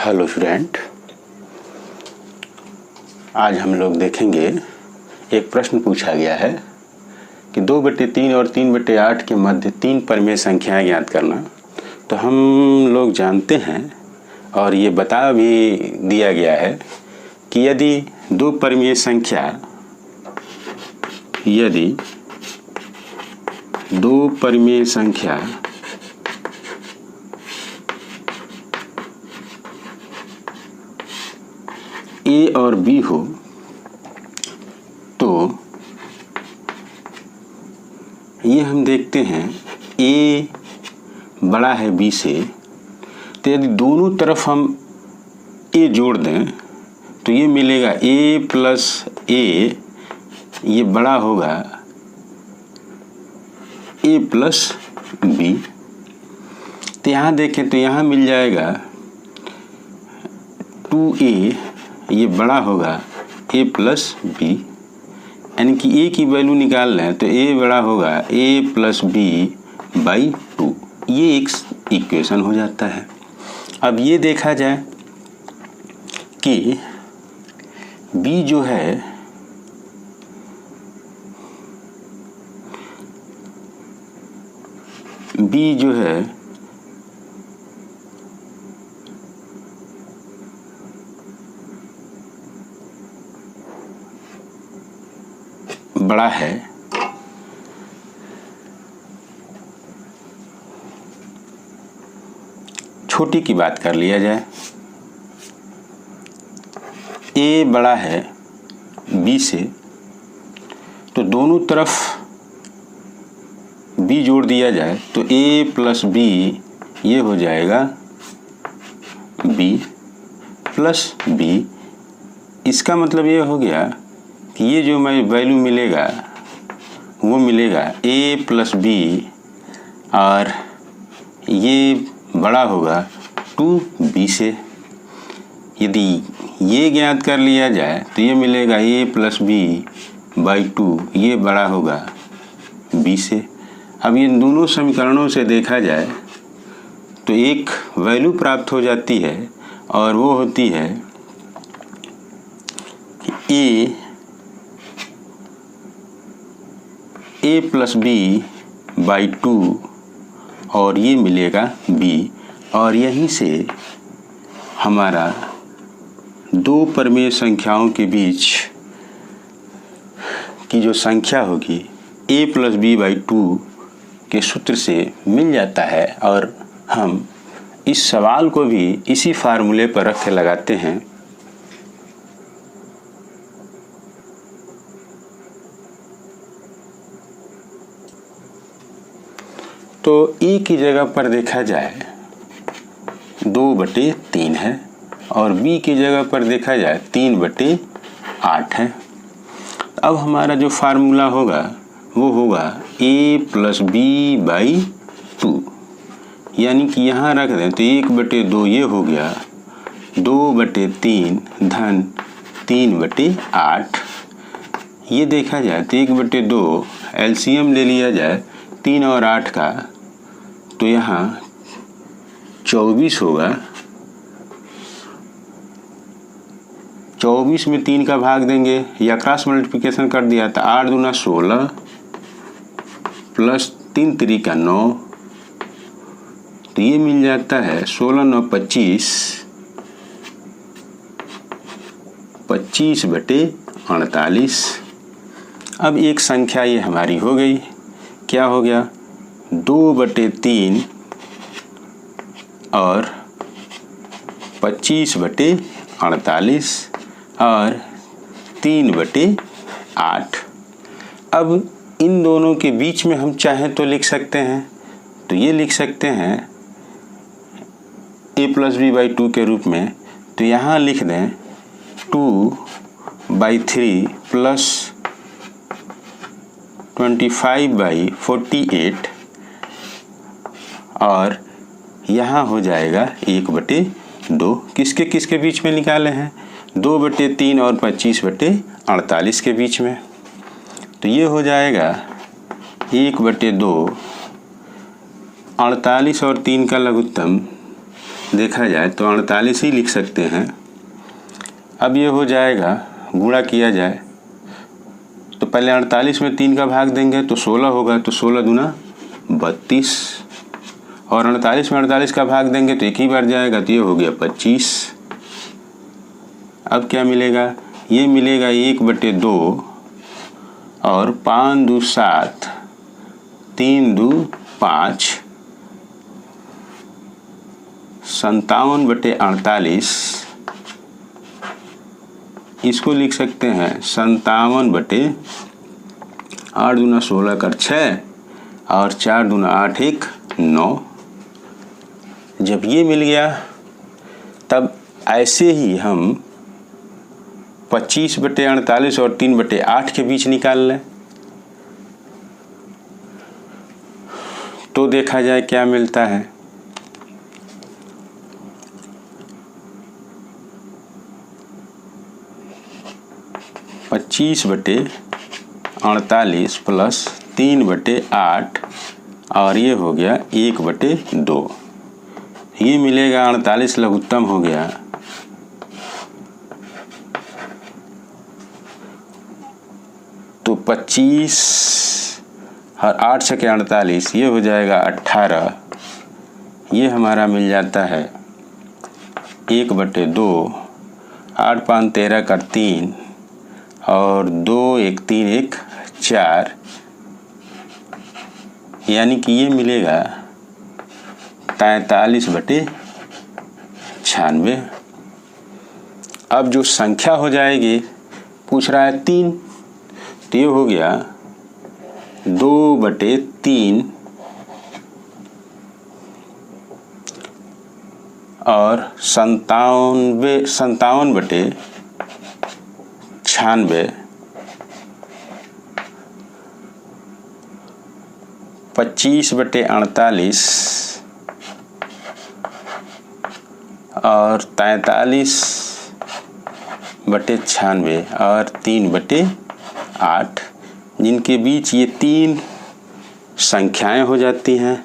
Hello student, आज हम लोग देखेंगे एक प्रश्न पूछा गया है कि 2/3 और 3/8 के मध्य 3 परिमेय संख्याएं ज्ञात करना। तो हम लोग जानते हैं और ये बता भी दिया गया है कि यदि दो परिमेय संख्या ए और बी हो तो ये हम देखते हैं ए बड़ा है बी से, तो यदि दोनों तरफ हम ए जोड़ दें तो ये मिलेगा ए प्लस ए, ये बड़ा होगा ए प्लस बी। तो यहाँ देखें तो यहाँ मिल जाएगा 2a, ये बड़ा होगा a प्लस बी, यानी कि a की वैल्यू निकाल लें तो a बड़ा होगा a प्लस बी बाई 2। ये एक इक्वेशन हो जाता है। अब ये देखा जाए कि b जो है बड़ा है छोटी की बात कर लिया जाए, a बड़ा है b से, तो दोनों तरफ b जोड़ दिया जाए तो a प्लस b ये हो जाएगा b प्लस b। इसका मतलब ये हो गया कि ये जो मैं वैल्यू मिलेगा वो मिलेगा a प्लस b और ये बड़ा होगा 2b से। यदि ये ज्ञात कर लिया जाए तो ये मिलेगा a प्लस b बाई 2, ये बड़ा होगा b से। अब इन दोनों समीकरणों से देखा जाए तो एक वैल्यू प्राप्त हो जाती है और वो होती है कि a प्लस बी बाई 2 और ये मिलेगा b, और यहीं से हमारा दो परिमेय संख्याओं के बीच की जो संख्या होगी a प्लस बी बाई 2 के सूत्र से मिल जाता है। और हम इस सवाल को भी इसी फार्मूले पर रख के लगाते हैं। तो e की जगह पर देखा जाए 2/3 है और b की जगह पर देखा जाए 3/8 है। अब हमारा जो फार्मूला होगा वो होगा a प्लस बी बाई 2, यानी कि यहाँ रख दें तो 1/2 ये हो गया, 2/3 धन 3/8। ये देखा जाए तो 1/2 एलसीएम ले लिया जाए 3 और 8 का तो यहाँ 24 होगा। 24 में 3 का भाग देंगे या क्रॉस मल्टीप्लिकेशन कर दिया तो 8 दूना 16 प्लस 3 3 का 9, तो ये मिल जाता है 16 9 25, 25/48। अब एक संख्या ये हमारी हो गई, क्या हो गया 2/3 और 25/48 और 3/8। अब इन दोनों के बीच में हम चाहें तो लिख सकते हैं, तो ये लिख सकते हैं a प्लस बी बाई 2 के रूप में। तो यहाँ लिख दें 2/3 प्लस 25/48 और यहाँ हो जाएगा 1/2। किसके किसके बीच में निकाले हैं, 2/3 और 25/48 के बीच में। तो ये हो जाएगा 1/2, 48 और 3 का लघुत्तम देखा जाए तो 48 ही लिख सकते हैं। अब ये हो जाएगा, गुणा किया जाए तो पहले 48 में 3 का भाग देंगे तो 16 होगा, तो 16 दूना 32, और 48 में 48 का भाग देंगे तो एक ही बार जाएगा, तो ये हो गया 25। अब क्या मिलेगा, ये मिलेगा 1/2 और 5 2 7, 3 2 5, 57/48। इसको लिख सकते हैं 57/8 दूना 16 कर 6 और 4 दूना 8 1 9। जब ये मिल गया तब ऐसे ही हम 25/48 और 3/8 के बीच निकाल लें तो देखा जाए क्या मिलता है। पच्चीस बटे 48 प्लस 3/8 और ये हो गया 1/2। ये मिलेगा 48 लघुत्तम हो गया, तो 25 और 8 छके 48, ये हो जाएगा 18। ये हमारा मिल जाता है 1/2, 8 5 13 का 3 और 2 1 3 1 4, यानी कि ये मिलेगा 43/96। अब जो संख्या हो जाएगी, पूछ रहा है 3, तो ये हो गया 2/3 और 57/96, 25/48 और 43/96 और 3/8, जिनके बीच ये 3 संख्याएं हो जाती हैं।